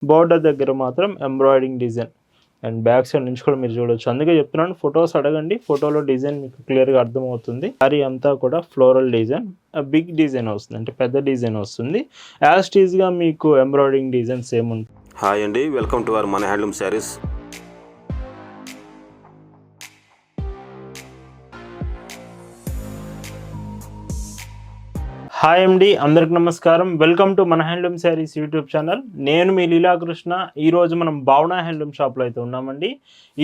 Border దగ్గర మాత్రం embroidering design and back side నుంచి కూడా మీరు చూడొచ్చు. అందుకే చెప్తున్నాను ఫొటోస్ అడగండి, ఫోటోలో డిజైన్ మీకు క్లియర్గా అర్థమవుతుంది. సారీ అంతా కూడా ఫ్లోరల్ డిజైన్, బిగ్ డిజైన్ వస్తుంది, అంటే పెద్ద డిజైన్ వస్తుంది. యాజ్ టీజ్గా మీకు ఎంబ్రాయిడింగ్ డిజైన్ సేమ్ ఉంటుంది. హాయ్ అండి, వెల్కమ్ టు అవర్ మన హ్యాండ్లూమ్ శారీస్. హాయ్ అండి, అందరికి నమస్కారం. వెల్కమ్ టు మన హ్యాండ్లూమ్ శారీస్ యూట్యూబ్ ఛానల్. నేను మీ లీలాకృష్ణ. ఈరోజు మనం భావన హ్యాండ్లూమ్ షాప్లో అయితే ఉన్నామండి.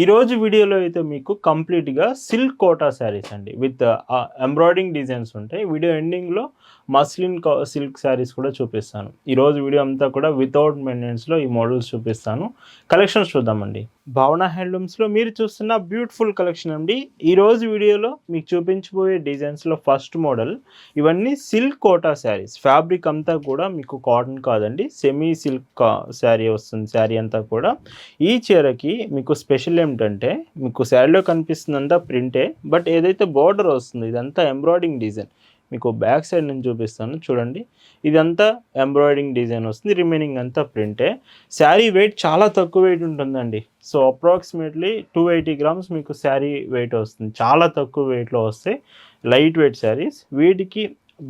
ఈరోజు వీడియోలో అయితే మీకు కంప్లీట్గా సిల్క్ కోటా శారీస్ అండి విత్ ఎంబ్రాయిడింగ్ డిజైన్స్ ఉంటాయి. వీడియో ఎండింగ్లో మస్లిన్ సిల్క్ శారీస్ కూడా చూపిస్తాను. ఈరోజు వీడియో అంతా కూడా వితౌట్ మెయింటెనెన్స్లో ఈ మోడల్స్ చూపిస్తాను. కలెక్షన్స్ చూద్దామండి. భావన హ్యాండ్లూమ్స్లో మీరు చూస్తున్న బ్యూటిఫుల్ కలెక్షన్ అండి. ఈరోజు వీడియోలో మీకు చూపించబోయే డిజైన్స్లో ఫస్ట్ మోడల్ ఇవన్నీ సిల్క్ కోటా శారీస్. ఫ్యాబ్రిక్ అంతా కూడా మీకు కాటన్ కాదండి, సెమీ సిల్క్ శారీ వస్తుంది. శారీ అంతా కూడా ఈ చీరకి మీకు స్పెషల్ ఏమిటంటే మీకు శారీలో కనిపిస్తుందంతా ప్రింటే, బట్ ఏదైతే బార్డర్ వస్తుంది ఇదంతా ఎంబ్రాయిడింగ్ డిజైన్. మీకు బ్యాక్ సైడ్ నుంచి చూపిస్తాను చూడండి. ఇదంతా ఎంబ్రాయిడింగ్ డిజైన్ వస్తుంది, రిమైనింగ్ అంతా ప్రింటే. శారీ వెయిట్ చాలా తక్కువ వెయిట్ ఉంటుందండి. సో అప్రాక్సిమేట్లీ 280 గ్రామ్స్ మీకు శారీ వెయిట్ వస్తుంది. చాలా తక్కువ వెయిట్లో వస్తాయి, లైట్ వెయిట్ శారీస్. వీటికి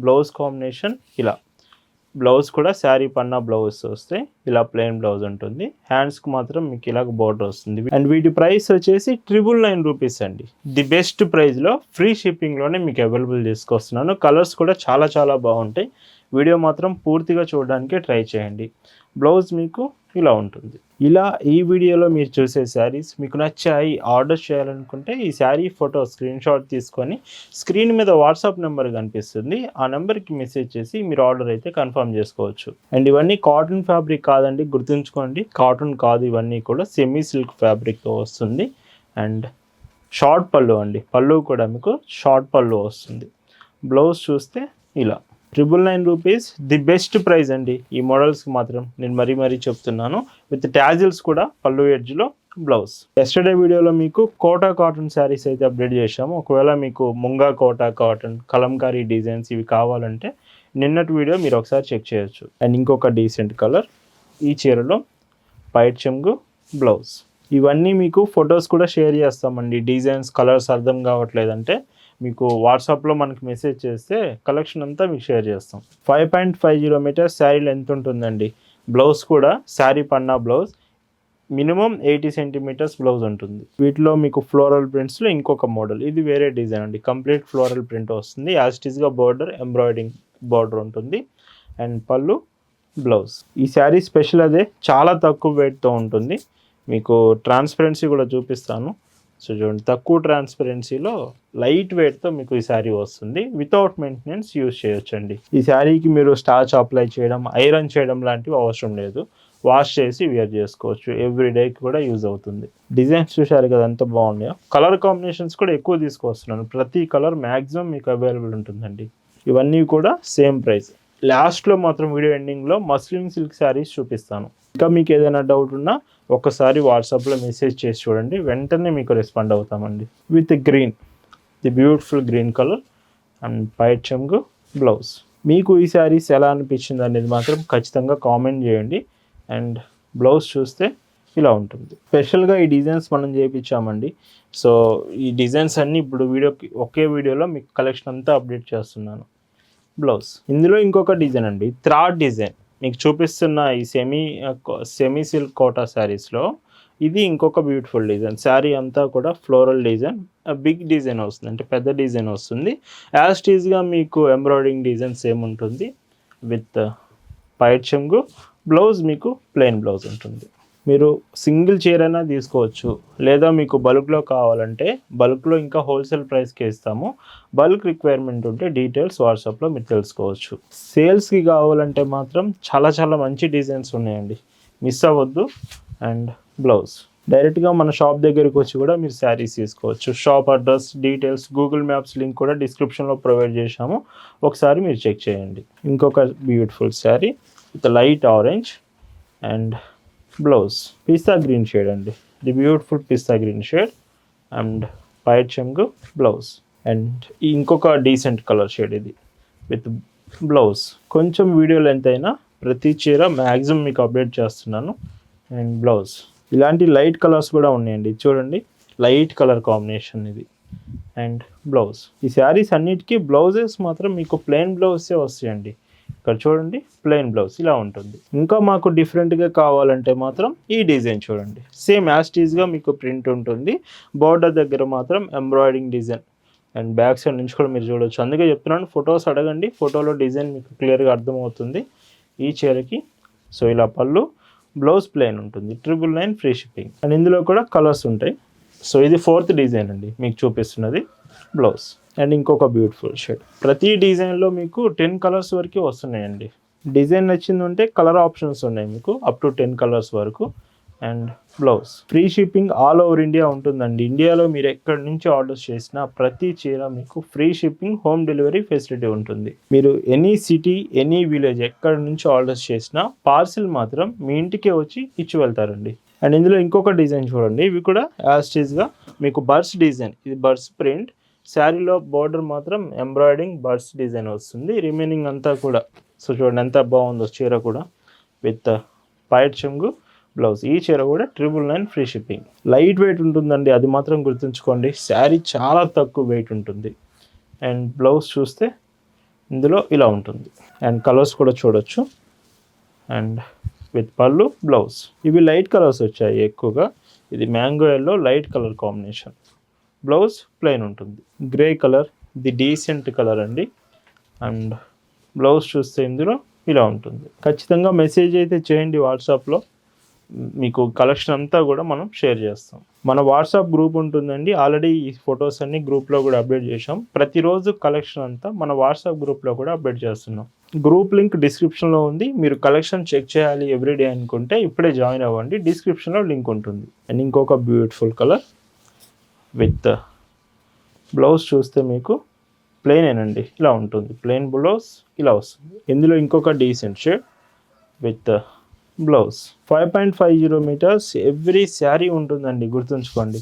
బ్లౌజ్ కాంబినేషన్ ఇలా, బ్లౌజ్ కూడా శారీ పన్నా బ్లౌజ్ వస్తాయి. ఇలా ప్లెయిన్ బ్లౌజ్ ఉంటుంది. హ్యాండ్స్కి మాత్రం మీకు ఇలాగ బోర్డర్ వస్తుంది. అండ్ వీటి ప్రైస్ వచ్చేసి 999 రూపీస్ అండి. ది బెస్ట్ ప్రైస్లో ఫ్రీ షిప్పింగ్లోనే మీకు అవైలబుల్ తీసుకొస్తున్నాను. కలర్స్ కూడా చాలా చాలా బాగుంటాయి. వీడియో మాత్రం పూర్తిగా చూడడానికి ట్రై చేయండి. బ్లౌజ్ మీకు ఇలా ఉంటుంది. ఇలా ఈ వీడియోలో మీరు చూసే శారీస్ మీకు నచ్చాయి, ఆర్డర్ చేయాలనుకుంటే ఈ శారీ ఫోటో స్క్రీన్ షాట్ తీసుకొని స్క్రీన్ మీద వాట్సాప్ నెంబర్ కనిపిస్తుంది, ఆ నెంబర్కి మెసేజ్ చేసి మీరు ఆర్డర్ అయితే కన్ఫర్మ్ చేసుకోవచ్చు. అండ్ ఇవన్నీ కాటన్ ఫ్యాబ్రిక్ కాదండి, గుర్తుంచుకోండి. కాటన్ కాదు, ఇవన్నీ కూడా సెమీ సిల్క్ ఫ్యాబ్రిక్తో వస్తుంది. అండ్ షార్ట్ పళ్ళు అండి, పళ్ళు కూడా మీకు షార్ట్ పళ్ళు వస్తుంది. బ్లౌజ్ చూస్తే ఇలా 999 రూపీస్, ది బెస్ట్ ప్రైస్ అండి. ఈ మోడల్స్కి మాత్రం నేను మరీ చెప్తున్నాను. విత్ ట్యాజిల్స్ కూడా పళ్ళు ఎడ్జ్లో బ్లౌజ్. ఎస్టర్డే వీడియోలో మీకు కోటా కాటన్ శారీస్ అయితే అప్డేట్ చేశాము. ఒకవేళ మీకు ముంగా కోటా కాటన్, కలంకారీ డిజైన్స్ ఇవి కావాలంటే నిన్నటి వీడియో మీరు ఒకసారి చెక్ చేయొచ్చు. అండ్ ఇంకొక డీసెంట్ కలర్ ఈ చీరలో పైట్ చెంగు బ్లౌజ్. ఇవన్నీ మీకు ఫొటోస్ కూడా షేర్ చేస్తామండి. డిజైన్స్ కలర్స్ అర్థం కావట్లేదంటే మీకు వాట్సాప్లో మనకి మెసేజ్ చేస్తే కలెక్షన్ అంతా మీకు షేర్ చేస్తాం. 5.50 మీటర్స్ శారీ లెంత్ ఉంటుందండి. బ్లౌజ్ కూడా శారీ పన్నా బ్లౌజ్, మినిమం 80 సెంటీమీటర్స్ బ్లౌజ్ ఉంటుంది. వీటిలో మీకు ఫ్లోరల్ ప్రింట్స్లో ఇంకొక మోడల్, ఇది వేరే డిజైన్ అండి. కంప్లీట్ ఫ్లోరల్ ప్రింట్ వస్తుంది. యాజ్ ఇట్ ఈస్గా బార్డర్ ఎంబ్రాయిడింగ్ బార్డర్ ఉంటుంది. అండ్ పళ్ళు బ్లౌజ్. ఈ శారీ స్పెషల్ అదే, చాలా తక్కువ వెయిట్తో ఉంటుంది. మీకు ట్రాన్స్పరెన్సీ కూడా చూపిస్తాను. సో చూడండి, తక్కువ ట్రాన్స్పరెన్సీలో లైట్ వెయిట్తో మీకు ఈ శారీ వస్తుంది. వితౌట్ మెయింటెనెన్స్ యూజ్ చేయొచ్చండి. ఈ శారీకి మీరు స్టార్చ్ అప్లై చేయడం, ఐరన్ చేయడం లాంటివి అవసరం లేదు. వాష్ చేసి వేర్ చేసుకోవచ్చు. ఎవ్రీ డేకి కూడా యూజ్ అవుతుంది. డిజైన్స్ చూశారు కదా ఎంత బాగున్నాయో. కలర్ కాంబినేషన్స్ కూడా ఎక్కువ తీసుకొస్తున్నాను. ప్రతి కలర్ మ్యాక్సిమం మీకు అవైలబుల్ ఉంటుందండి. ఇవన్నీ కూడా సేమ్ ప్రైస్. లాస్ట్లో మాత్రం వీడియో ఎండింగ్లో మస్లిన్ సిల్క్ శారీస్ చూపిస్తాను. ఇంకా మీకు ఏదైనా డౌట్ ఉన్నా ఒకసారి వాట్సాప్లో మెసేజ్ చేసి చూడండి, వెంటనే మీకు రెస్పాండ్ అవుతామండి. With green, the beautiful green colour and పైట్ చెంగు బ్లౌజ్. మీకు ఈ శారీస్ ఎలా అనిపించింది అనేది మాత్రం ఖచ్చితంగా కామెంట్ చేయండి. అండ్ బ్లౌజ్ చూస్తే ఇలా ఉంటుంది. స్పెషల్గా ఈ డిజైన్స్ మనం చేయించామండి. సో ఈ డిజైన్స్ అన్నీ ఇప్పుడు ఒకే వీడియోలో మీకు కలెక్షన్ అంతా అప్డేట్ చేస్తున్నాను. బ్లౌజ్. ఇందులో ఇంకొక డిజైన్ అండి, థ్రాడ్ డిజైన్ మీకు చూపిస్తున్న ఈ సెమీ సిల్క్ కోటా శారీస్లో ఇది ఇంకొక బ్యూటిఫుల్ డిజైన్. శారీ అంతా కూడా ఫ్లోరల్ డిజైన్, బిగ్ డిజైన్ వస్తుంది, అంటే పెద్ద డిజైన్ వస్తుంది. యాజ్ ఇట్ ఈస్గా మీకు ఎంబ్రాయిడింగ్ డిజైన్ సేమ్ ఉంటుంది. విత్ పైట్ చెంగు బ్లౌజ్, మీకు ప్లెయిన్ బ్లౌజ్ ఉంటుంది. మీరు సింగిల్ చీర అయినా తీసుకోవచ్చు, లేదా మీకు బల్క్లో కావాలంటే బల్క్లో ఇంకా హోల్సేల్ ప్రైస్కి ఇస్తాము. బల్క్ రిక్వైర్మెంట్ ఉంటే డీటెయిల్స్ వాట్సాప్లో మీరు తెలుసుకోవచ్చు. సేల్స్కి కావాలంటే మాత్రం చాలా చాలా మంచి డిజైన్స్ ఉన్నాయండి, మిస్ అవ్వద్దు. And blouse. డైరెక్ట్గా మన షాప్ దగ్గరికి వచ్చి కూడా మీరు శారీస్ తీసుకోవచ్చు. Shop address, details, Google maps link కూడా డిస్క్రిప్షన్లో ప్రొవైడ్ చేశాము, ఒకసారి మీరు చెక్ చేయండి. ఇంకొక beautiful sari with light orange and blouse. పిస్తా గ్రీన్ షేడ్ అండి, ది బ్యూటిఫుల్ పిస్తా గ్రీన్ షేడ్ అండ్ పైట్ చెంగు బ్లౌజ్. అండ్ ఇంకొక డీసెంట్ కలర్ షేడ్ ఇది విత్ బ్లౌజ్. కొంచెం వీడియో లెంత్ అయినా ప్రతి చీర మ్యాక్సిమం మీకు అప్డేట్ చేస్తున్నాను. And blouse. ఇలాంటి లైట్ కలర్స్ కూడా ఉన్నాయండి, చూడండి లైట్ కలర్ కాంబినేషన్ ఇది. And blouse. ఈ శారీస్ అన్నిటికీ బ్లౌజెస్ మాత్రం మీకు ప్లెయిన్ బ్లౌజే వస్తాయండి. ఇక్కడ చూడండి ప్లెయిన్ బ్లౌజ్ ఇలా ఉంటుంది. ఇంకా మాకు డిఫరెంట్గా కావాలంటే మాత్రం ఈ డిజైన్ చూడండి, సేమ్ యాస్టీస్గా మీకు ప్రింట్ ఉంటుంది, బార్డర్ దగ్గర మాత్రం embroidering design. And back side నుంచి కూడా మీరు చూడవచ్చు, అందుకే చెప్తున్నాను ఫొటోస్ అడగండి, ఫోటోలో డిజైన్ మీకు క్లియర్గా అర్థమవుతుంది ఈ చీరకి. సో ఇలా పళ్ళు, బ్లౌజ్ ప్లెయిన్ ఉంటుంది, 999 ఫ్రీ షిప్పింగ్. అండ్ ఇందులో కూడా కలర్స్ ఉంటాయి. సో ఇది 4th డిజైన్ అండి మీకు చూపిస్తున్నది బ్లౌజ్. అండ్ ఇంకొక బ్యూటిఫుల్ షేడ్. ప్రతి డిజైన్లో మీకు 10 కలర్స్ వరకు వస్తున్నాయండి. డిజైన్ నచ్చిందంటే కలర్ ఆప్షన్స్ ఉన్నాయి మీకు అప్ టు 10 కలర్స్ వరకు. And blouse. Free shipping all over India ఉంటుందండి. ఇండియాలో మీరు ఎక్కడి నుంచి ఆర్డర్స్ చేసినా ప్రతి చీర మీకు free shipping, home delivery facility ఉంటుంది. మీరు ఎనీ సిటీ, ఎనీ విలేజ్ ఎక్కడి నుంచి ఆర్డర్స్ చేసినా పార్సిల్ మాత్రం మీ ఇంటికే వచ్చి ఇచ్చి వెళ్తారండి. అండ్ ఇందులో ఇంకొక డిజైన్ చూడండి, ఇవి కూడా యాస్టీస్గా మీకు బర్డ్స్ డిజైన్, ఇది బర్డ్స్ ప్రింట్. శారీలో బార్డర్ మాత్రం ఎంబ్రాయిడింగ్ బర్డ్స్ డిజైన్ వస్తుంది, రిమైనింగ్ అంతా కూడా. సో చూడండి ఎంత బాగుందో చీర కూడా, విత్ పైట్ చెంగు బ్లౌజ్. ఈ చీర కూడా 999 ఫ్రీ షిప్పింగ్. లైట్ వెయిట్ ఉంటుందండి, అది మాత్రం గుర్తుంచుకోండి. శారీ చాలా తక్కువ వెయిట్ ఉంటుంది. అండ్ బ్లౌజ్ చూస్తే ఇందులో ఇలా ఉంటుంది. అండ్ కలర్స్ కూడా చూడొచ్చు. అండ్ విత్ పళ్ళు, బ్లౌజ్. ఇవి లైట్ కలర్స్ వచ్చాయి ఎక్కువగా. ఇది mango yellow light colour combination. Blouse plain ఉంటుంది. గ్రే కలర్, ఇది డీసెంట్ కలర్ అండి. అండ్ బ్లౌజ్ చూస్తే ఇందులో ఇలా ఉంటుంది. ఖచ్చితంగా మెసేజ్ అయితే చేయండి వాట్సాప్లో, మీకు కలెక్షన్ అంతా కూడా మనం షేర్ చేస్తాం. మన వాట్సాప్ గ్రూప్ ఉంటుందండి, ఆల్రెడీ ఈ ఫొటోస్ అన్ని గ్రూప్లో కూడా అప్డేట్ చేసాం. ప్రతిరోజు కలెక్షన్ అంతా మన వాట్సాప్ గ్రూప్లో కూడా అప్డేట్ చేస్తున్నాం. గ్రూప్ లింక్ డిస్క్రిప్షన్లో ఉంది. మీరు కలెక్షన్ చెక్ చేయాలి ఎవ్రీడే అనుకుంటే ఇప్పుడే జాయిన్ అవ్వండి, డిస్క్రిప్షన్లో లింక్ ఉంటుంది. అండ్ ఇంకొక బ్యూటిఫుల్ కలర్ విత్ బ్లౌజ్ చూస్తే మీకు ప్లెయిన్ అండి ఇలా ఉంటుంది, ప్లెయిన్ బ్లౌజ్ ఇలా వస్తుంది. ఇందులో ఇంకొక decent shade with blouse. 5.50 meters every sari ఉంటుందండి, గుర్తుంచుకోండి.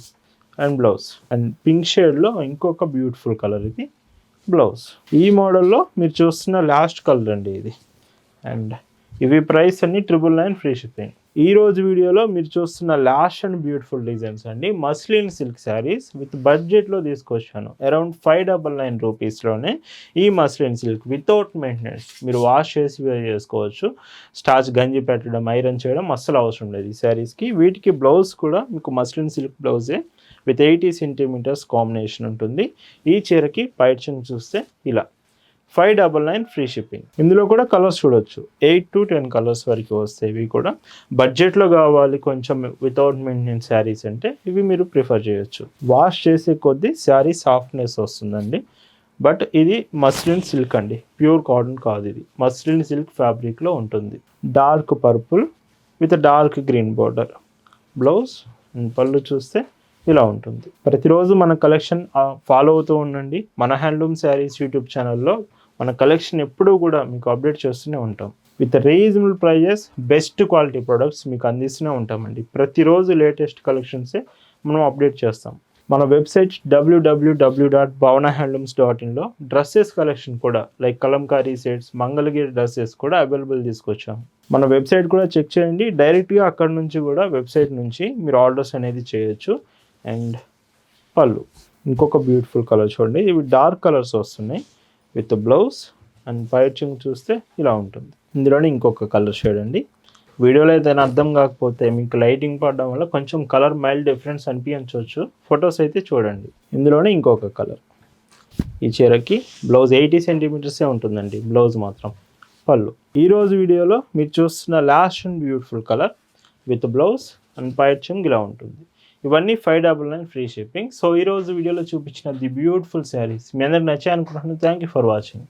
And blouse. అండ్ పింక్ షేడ్లో ఇంకొక బ్యూటిఫుల్ కలర్ ఇది బ్లౌజ్. ఈ మోడల్లో మీరు చూస్తున్న లాస్ట్ కలర్ అండి ఇది. అండ్ ఇవి ప్రైస్ అన్ని 999 ఫ్రీ షిప్పింగ్. ఈ రోజు వీడియోలో మీరు చూస్తున్న లాస్ట్ అండ్ బ్యూటిఫుల్ డిజైన్స్ అండి, మస్లిన్ సిల్క్ శారీస్ విత్ బడ్జెట్లో తీసుకొచ్చాను. అరౌండ్ 599 రూపీస్లోనే ఈ మస్లిన్ సిల్క్ వితౌట్ మెయింటెనెన్స్. మీరు వాష్ చేసి వేర్ చేసుకోవచ్చు. స్టార్చ్ గంజి పెట్టడం, ఐరన్ చేయడం అస్సలు అవసరం లేదు ఈ శారీస్కి. వీటికి బ్లౌజ్ కూడా మీకు మస్లిన్ సిల్క్ బ్లౌజే విత్ 80 సెంటీమీటర్స్ కాంబినేషన్ ఉంటుంది. ఈ చీరకి పైచింగ్ చూస్తే ఇలా 599 ఫ్రీ షిప్పింగ్. ఇందులో కూడా కలర్స్ చూడొచ్చు, 8 to 10 కలర్స్ వరకు వస్తాయి. ఇవి కూడా బడ్జెట్లో కావాలి కొంచెం వితౌట్ మెయింటెనెన్స్ శారీస్ అంటే ఇవి మీరు ప్రిఫర్ చేయొచ్చు. వాష్ చేసే కొద్దీ శారీ సాఫ్ట్నెస్ వస్తుందండి. బట్ ఇది మస్లిన్ సిల్క్ అండి, ప్యూర్ కాటన్ కాదు, ఇది మస్లిన్ సిల్క్ ఫ్యాబ్రిక్లో ఉంటుంది. Dark purple with dark green border. Blouse and పళ్ళు చూస్తే ఇలా ఉంటుంది. ప్రతిరోజు మన కలెక్షన్ ఫాలో అవుతూ ఉండండి. మన హ్యాండ్లూమ్ శారీస్ యూట్యూబ్ ఛానల్లో మన కలెక్షన్ ఎప్పుడూ కూడా మీకు అప్డేట్ చేస్తూనే ఉంటాం. With reasonable prices, best quality products మీకు అందిస్తూనే ఉంటామండి. ప్రతిరోజు లేటెస్ట్ కలెక్షన్సే మనం అప్డేట్ చేస్తాం. మన వెబ్సైట్ www.bhavanahandlooms.in డ్రెస్సెస్ కలెక్షన్ కూడా like Kalamkari sets, Mangalagiri dresses కూడా అవైలబుల్ తీసుకొచ్చాం. మన వెబ్సైట్ కూడా చెక్ చేయండి. డైరెక్ట్గా అక్కడ నుంచి కూడా వెబ్సైట్ నుంచి మీరు ఆర్డర్స్ అనేది చేయొచ్చు. అండ్ పళ్ళు ఇంకొక బ్యూటిఫుల్ కలర్ చూడండి, ఇవి డార్క్ కలర్స్ వస్తున్నాయి విత్ బ్లౌజ్. అండ్ పైచింగ్ చూస్తే ఇలా ఉంటుంది. ఇందులోనే ఇంకొక కలర్ షేడ్ అండి. వీడియోలో ఏదైనా అర్థం కాకపోతే మీకు లైటింగ్ పడడం వల్ల కొంచెం కలర్ మైల్డ్ డిఫరెన్స్ అనిపించవచ్చు, ఫొటోస్ అయితే చూడండి. ఇందులోనే ఇంకొక కలర్. ఈ చీరకి బ్లౌజ్ 80 సెంటీమీటర్సే ఉంటుందండి, బ్లౌజ్ మాత్రం. పళ్ళు. ఈరోజు వీడియోలో మీరు చూస్తున్న last and beautiful colour with blouse and పైచింగ్ ఇలా ఉంటుంది. ఇవన్నీ 599 ఫ్రీ షిప్పింగ్. సో ఈరోజు వీడియోలో చూపించిన ది బ్యూటిఫుల్ శారీస్ మీ అందరికి నచ్చాయి అనుకుంటున్నాను. Thank you for watching.